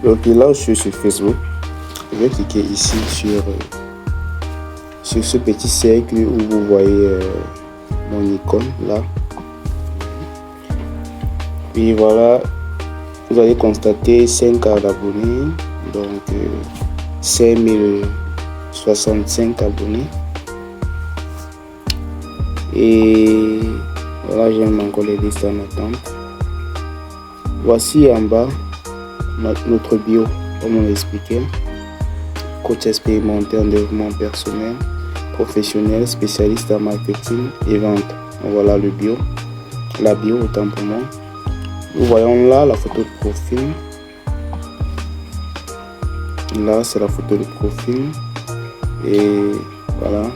Donc là, je suis sur Facebook. Je vais cliquer ici sur ce petit cercle où vous voyez mon icône là. Puis voilà, vous allez constater 5 cartes d'abonnés, donc 5065 abonnés. Et voilà, j'aime encore les listes en attente. Voici en bas notre bio, comme on l'expliquait. Coach expérimenté en développement personnel, professionnel, spécialiste en marketing et vente. Voilà le bio, la bio autant pour moi. Nous voyons là la photo de profil. Là, c'est la photo de profil. Et voilà.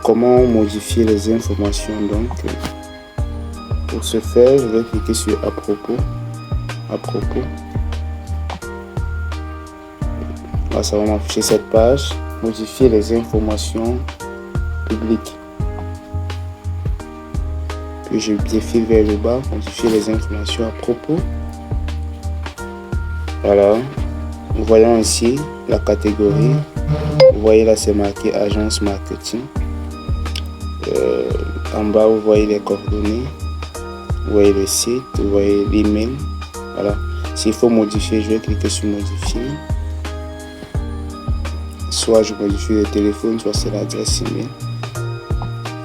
Comment modifier les informations. Donc, pour ce faire, je vais cliquer sur à propos. À propos. Là, ça va m'afficher cette page. Modifier les informations publiques. Puis je défile vers le bas, modifier les informations à propos. Voilà. Nous voyons ici la catégorie. Vous voyez là, c'est marqué agence marketing. En bas, vous voyez les coordonnées. Vous voyez le site, vous voyez l'email. Voilà. S'il faut modifier, je vais cliquer sur modifier. Soit je modifie le téléphone, soit c'est l'adresse email.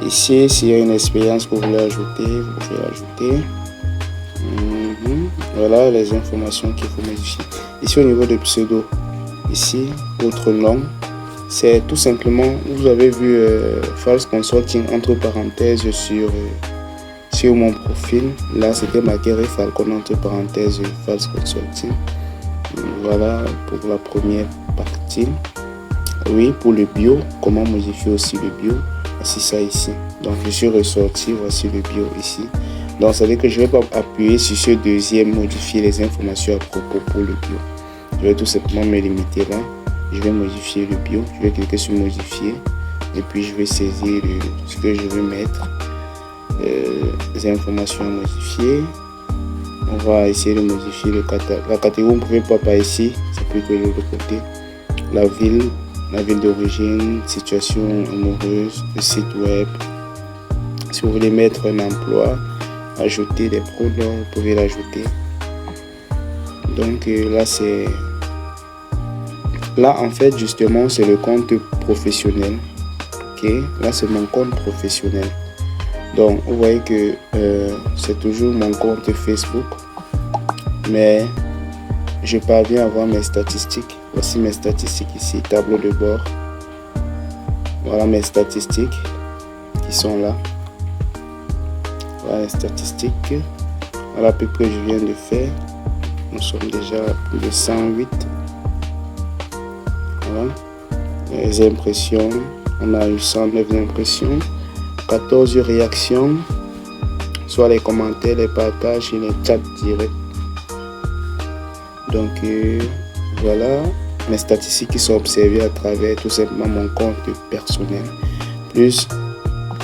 Ici, s'il y a une expérience que vous voulez ajouter, vous pouvez l'ajouter. Voilà les informations qu'il faut modifier. Ici, au niveau de pseudo, ici, votre nom, c'est tout simplement, vous avez vu False Consulting entre parenthèses sur mon profil. Là, c'était marqué Falcon entre parenthèses False Consulting. Voilà pour la première partie. Oui, pour le bio, comment modifier aussi le bio. Voici ça ici. Donc je suis ressorti, voici le bio ici. Donc ça veut dire que je vais pas appuyer sur ce deuxième, modifier les informations à propos pour le bio. Je vais tout simplement me limiter là. Je vais modifier le bio. Je vais cliquer sur modifier. Et puis je vais saisir ce que je veux mettre. Les informations à modifier. On va essayer de modifier la catégorie. Vous ne pouvez pas par ici. C'est plutôt de l'autre côté. La ville d'origine, situation amoureuse, le site web. Si vous voulez mettre un emploi, ajouter des pronoms, vous pouvez l'ajouter. Donc là en fait justement c'est le compte professionnel. Ok, là c'est mon compte professionnel. Donc vous voyez que c'est toujours mon compte Facebook, mais je parviens à voir mes statistiques. Voici mes statistiques ici, tableau de bord. Voilà mes statistiques qui sont là. Voilà les statistiques. Voilà à peu près je viens de faire. Nous sommes déjà à plus de 108. Voilà. Les impressions. On a eu 109 impressions. 14 réactions. Soit les commentaires, les partages et les chats directs. Donc voilà mes statistiques qui sont observées à travers tout simplement mon compte personnel. Plus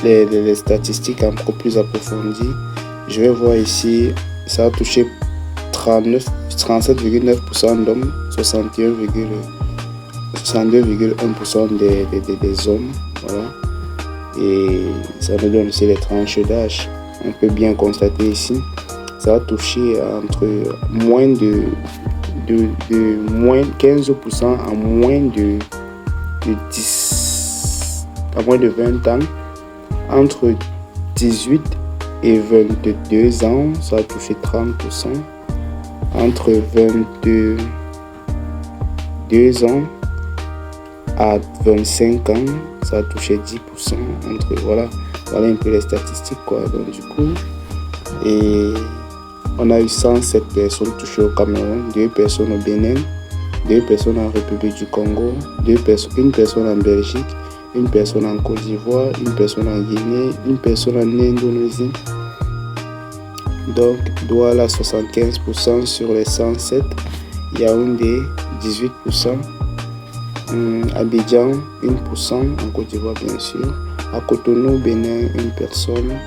les statistiques encore plus approfondies. Je vais voir ici, ça a touché 37,9% d'hommes, 62,1% des hommes. Voilà. Et ça nous donne aussi les tranches d'âge. On peut bien constater ici, ça a touché entre moins de moins 15% à moins de 20 ans. Entre 18 et 22 ans, ça a touché 30%. Entre 22 ans à 25 ans, ça a touché 10%. Voilà un peu les statistiques quoi. Donc du coup, et on a eu 107 personnes touchées au Cameroun, 2 personnes au Bénin, 2 personnes en République du Congo, une personne en Belgique, une personne en Côte d'Ivoire, une personne en Guinée, une personne en Indonésie. Donc Douala 75% sur les 107, Yaoundé 18%, Abidjan 1% en Côte d'Ivoire bien sûr, à Cotonou Bénin une personne,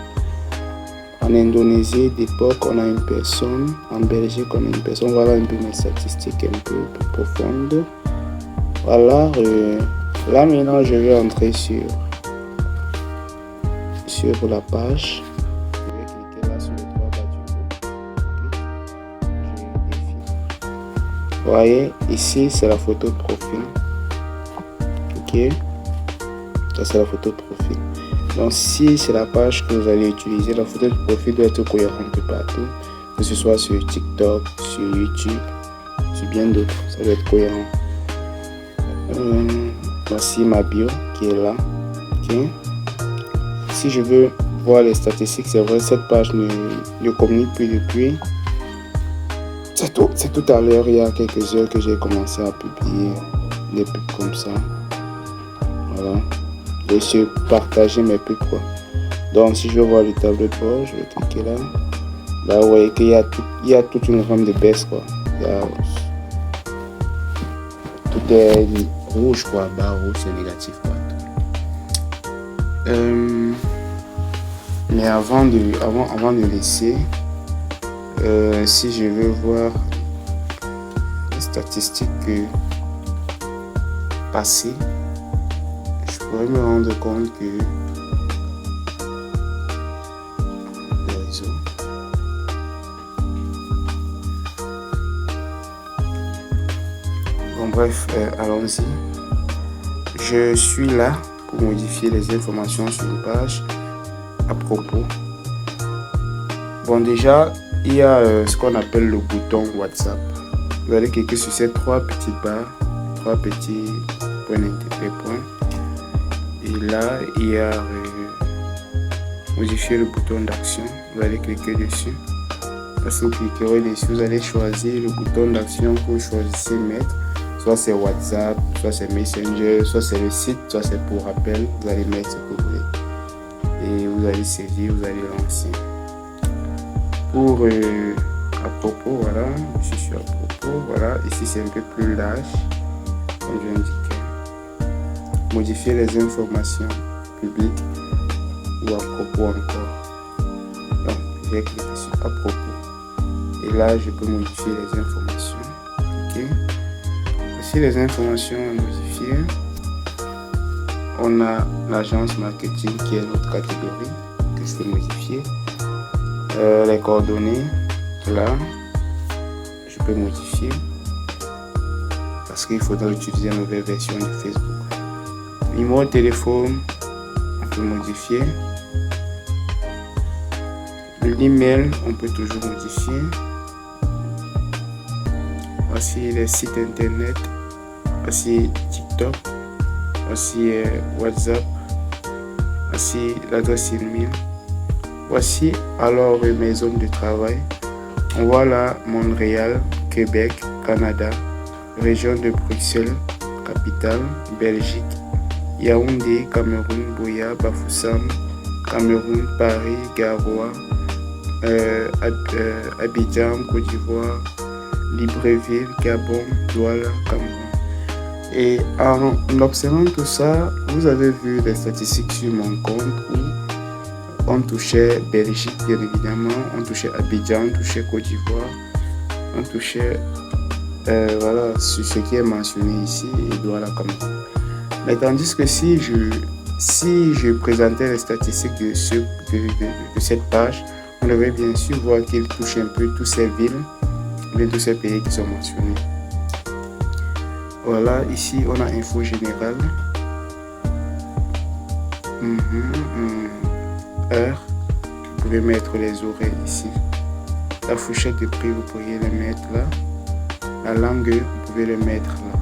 à En Indonésie, d'époque, on a une personne. En Belgique, on a une personne. Voilà un peu mes statistiques un peu plus profondes. Voilà. Là, maintenant, je vais entrer sur la page. Je vais cliquer là sur les trois bas du haut. Je défile. Vous voyez, ici, c'est la photo de profil. Ok. Ça, c'est la photo de profil. Donc, si c'est la page que vous allez utiliser, la photo de profil doit être cohérente partout, que ce soit sur TikTok, sur YouTube, sur bien d'autres, ça doit être cohérent. Voici ma bio qui est là. Okay. Si je veux voir les statistiques, c'est vrai, cette page ne communique plus depuis. C'est tout à l'heure, il y a quelques heures que j'ai commencé à publier des pubs comme ça. Voilà. Et je partager mes pubs quoi. Donc si je veux voir le tableau de bord, je vais cliquer là. Là vous voyez qu'il y a toute une gamme de baisse quoi. Tout est rouge quoi, barre rouge c'est négatif quoi. Mais avant de laisser, si je veux voir les statistiques passées, je pourrais me rendre compte que le réseau. Bon bref, allons-y. Je suis là pour modifier les informations sur une page à propos. Bon déjà, il y a ce qu'on appelle le bouton WhatsApp. Vous allez cliquer sur ces trois petites barres, trois petits points d'intérêt. Et là, il y a modifier le bouton d'action. Vous allez cliquer dessus. Parce que vous cliquerez dessus, vous allez choisir le bouton d'action que vous choisissez mettre. Soit c'est WhatsApp, soit c'est Messenger, soit c'est le site, soit c'est pour rappel. Vous allez mettre ce que vous voulez. Et vous allez saisir, vous allez lancer. Pour à propos, voilà, je suis à propos, voilà. Ici c'est un peu plus large, comme je l'indiquais. Modifier les informations publiques ou à propos encore. Donc, je vais cliquer sur à propos. Et là, je peux modifier les informations. Ok. Voici les informations à modifier. On a l'agence marketing qui est notre catégorie que je peux modifier. Les coordonnées, là, je peux modifier parce qu'il faudra utiliser une nouvelle version de Facebook. Numéro de téléphone, on peut modifier. L'email, on peut toujours modifier. Voici les sites internet. Voici TikTok. Voici WhatsApp. Voici l'adresse email. Voici alors mes zones de travail. On voit là Montréal, Québec, Canada, région de Bruxelles, capitale, Belgique, Yaoundé, Cameroun, Buea, Bafoussam, Cameroun, Paris, Garoua, Abidjan, Côte d'Ivoire, Libreville, Gabon, Douala, Cameroun. Et en observant tout ça, vous avez vu les statistiques sur mon compte où on touchait Belgique, bien évidemment, on touchait Abidjan, on touchait Côte d'Ivoire, on touchait voilà, sur ce qui est mentionné ici et Douala, Cameroun. Mais tandis que si je présentais les statistiques de cette page, on devrait bien sûr voir qu'il touche un peu toutes ces villes, bien tous ces pays qui sont mentionnés. Voilà, ici on a info générale. Heure, vous pouvez mettre les horaires ici. La fourchette de prix, vous pourriez les mettre là. La langue, vous pouvez le mettre là.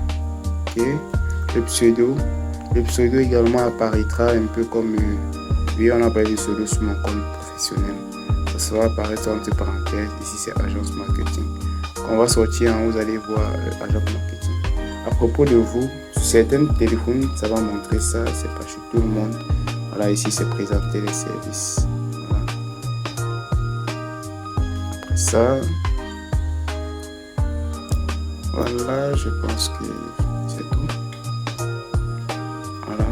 Ok. Le pseudo également apparaîtra un peu comme oui, on appelle le pseudo sur mon compte professionnel. Ça sera apparaître entre parenthèses. Ici c'est agence marketing. Quand on va sortir en haut, vous allez voir agence marketing. À propos de vous, sur certains téléphones, ça va montrer ça, c'est pas chez tout le monde. Voilà, ici c'est présenter les services. Voilà. Après ça, voilà, je pense que c'est tout. Voilà.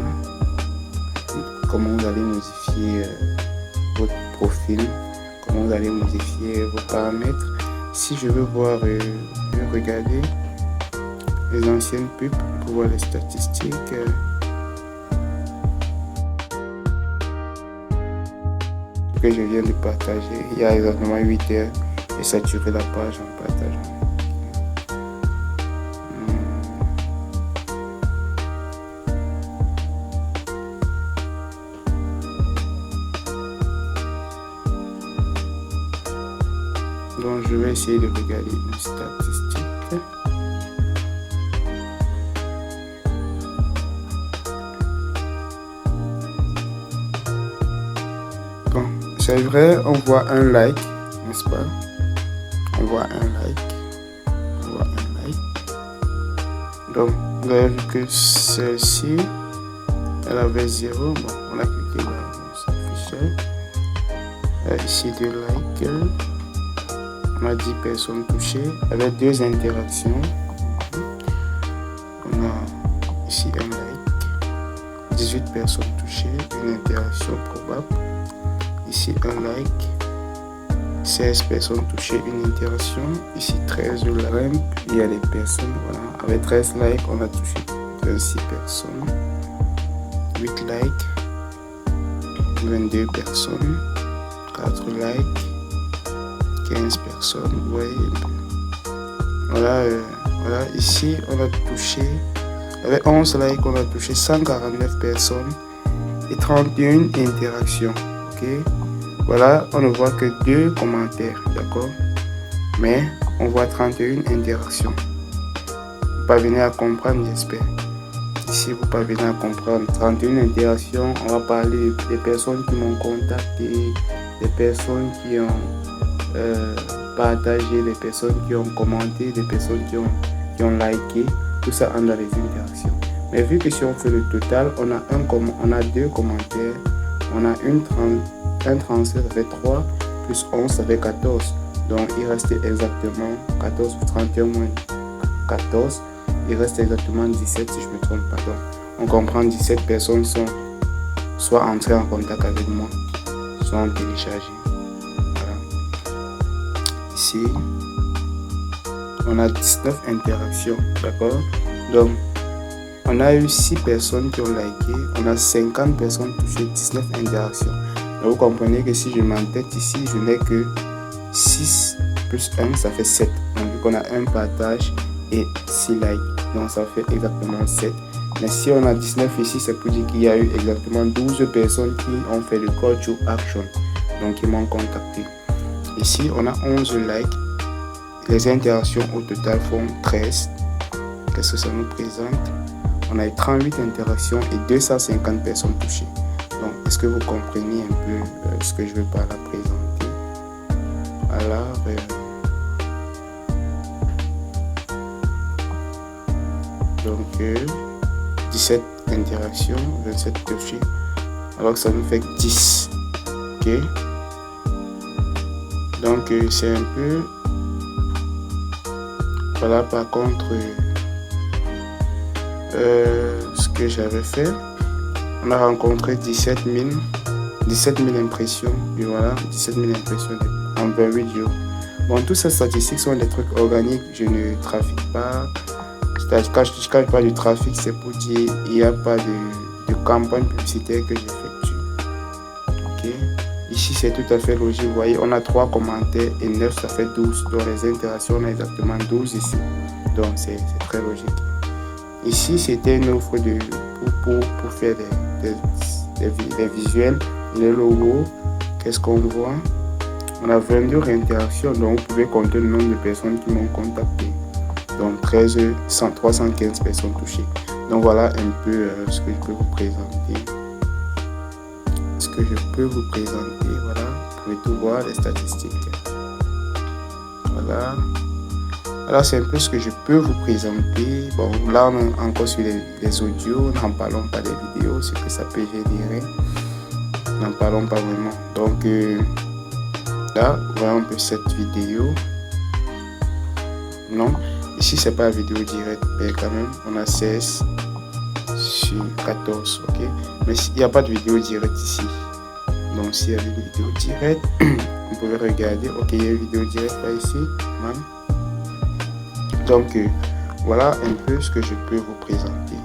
Comment vous allez modifier votre profil, vous allez modifier vos paramètres. Si je veux voir, regarder les anciennes pubs pour voir les statistiques. Que je viens de partager, il y a exactement 8 heures, et saturé la page en partageant. Donc je vais essayer de regarder une statistique. Bon, c'est vrai, on voit un like, n'est-ce pas? On voit un like. Donc vous avez vu que celle-ci, elle avait 0. Bon, on a cliqué là, on s'affichait. Ici 2 likes. On a 10 personnes touchées avec 2 interactions. On a ici un like, 18 personnes touchées, une interaction probable. Ici un like, 16 personnes touchées, une interaction. Ici 13 likes, il y a des personnes. Voilà. Avec 13 likes, on a touché 26 personnes. 8 likes, 22 personnes. 4 likes. 15 personnes, vous voyez. Voilà, ici on a touché, avec 11 likes, on a touché 149 personnes et 31 interactions. Ok, voilà, on ne voit que 2 commentaires, d'accord, mais on voit 31 interactions. Vous parvenez à comprendre, j'espère. Ici, vous parvenez à comprendre. 31 interactions, on va parler des personnes qui m'ont contacté, des personnes qui ont partager, les personnes qui ont commenté, les personnes qui ont liké, tout ça entre dans les interactions. Mais vu que si on fait le total, on a 2 commentaires, on a un transfert, ça fait 3, plus 11, ça fait 14. Donc il reste exactement 14 ou 31 moins 14, il reste exactement 17 si je ne me trompe pas. Donc on comprend 17 personnes sont soit entrées en contact avec moi, soit en téléchargé. Ici, on a 19 interactions, d'accord? Donc, on a eu 6 personnes qui ont liké, on a 50 personnes touchées, 19 interactions. Donc, vous comprenez que si je m'entête ici, je n'ai que 6 plus 1, ça fait 7. Donc, vu qu'on a un partage et 6 likes, donc ça fait exactement 7. Mais si on a 19 ici, c'est pour dire qu'il y a eu exactement 12 personnes qui ont fait le call to action, donc ils m'ont contacté. Ici, on a 11 likes. Les interactions au total font 13. Qu'est-ce que ça nous présente? On a eu 38 interactions et 250 personnes touchées. Donc, est-ce que vous comprenez un peu ce que je veux par là présenter? Alors, 17 interactions, 27 touchées. Alors que ça nous fait 10. Ok? Donc c'est un peu, voilà, par contre ce que j'avais fait, on a rencontré 17 000 impressions, et voilà, 17 000 impressions en 28 jours. Bon, toutes ces statistiques sont des trucs organiques, je ne trafique pas. Quand je parle du trafic, c'est pour dire il n'y a pas de campagne publicitaire que j'effectue. Ok. Ici, c'est tout à fait logique. Vous voyez, on a 3 commentaires et 9, ça fait 12. Donc, les interactions, on a exactement 12 ici. Donc, c'est très logique. Ici, c'était une offre pour faire des visuels. Les logos, qu'est-ce qu'on voit? On a 22 réinteractions. Donc, vous pouvez compter le nombre de personnes qui m'ont contacté. Donc, 315 personnes touchées. Donc, voilà un peu ce que je peux vous présenter. Voilà, vous pouvez tout voir, les statistiques. Voilà. Alors, c'est un peu ce que je peux vous présenter. Bon, là, on est encore sur les audios, n'en parlons pas des vidéos, ce que ça peut générer. N'en parlons pas vraiment. Donc, là, voilà un peu cette vidéo. Non, ici, c'est pas la vidéo directe, mais quand même, on a 16 sur 14, ok? Mais il n'y a pas de vidéo directe ici. Donc s'il y a une vidéo directe, vous pouvez regarder. Ok, il y a une vidéo directe par ici. Donc voilà un peu ce que je peux vous présenter.